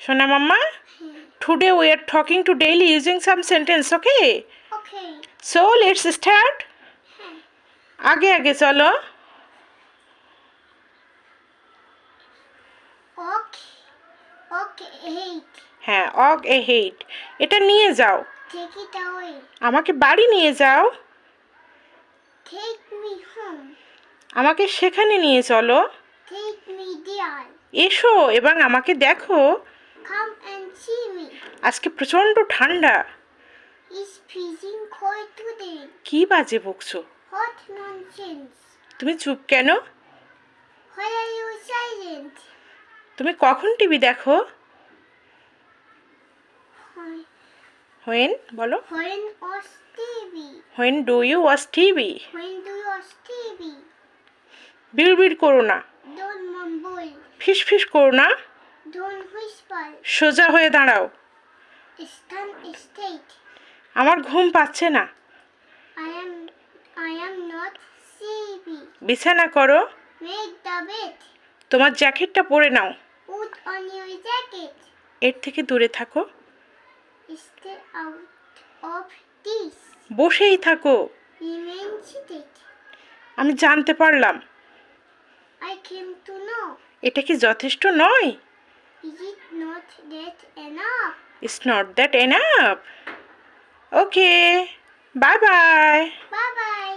Shona Mama, today we are talking to daily using some sentence, okay? Okay. So let's start. आगे आगे चलो. Okay, hate. হ্যাঁ, অগ এ হেট. এটা নিয়ে যাও. Take it away. আমাকে বাড়ি নিয়ে যাও. Take me home. আমাকে সেখানে নিয়ে চলো. Take me there. এসো এবং আমাকে দেখো. Come and see me. আজকে প্রচন্ড ঠান্ডা. It's freezing cold today. কি বাজে বকছো? What nonsense. তুমি চুপ কেন? Why are you silent? তুমি কখন টিভি দেখো? When বলো. When was TV? When do you watch TV? When do you watch TV? বিড়বিড় করো না. Don't mumble. ফিসফিস করো না. Don't whisper. সোজা হয়ে দাঁড়াও. Stand straight. আমার ঘুম পাচ্ছে না. I am not sleepy. বিছানা করো. Make the bed. তোমার জ্যাকেটটা পরে নাও. Put on your jacket. এর থেকে দূরে থাকো. Stay out of this. বসেই থাকো. Remain seated. আমি জানতে পারলাম. I came to know. এটা কি যথেষ্ট নয়? Is it not that enough? It's not that enough. Okay. Bye bye. Bye bye.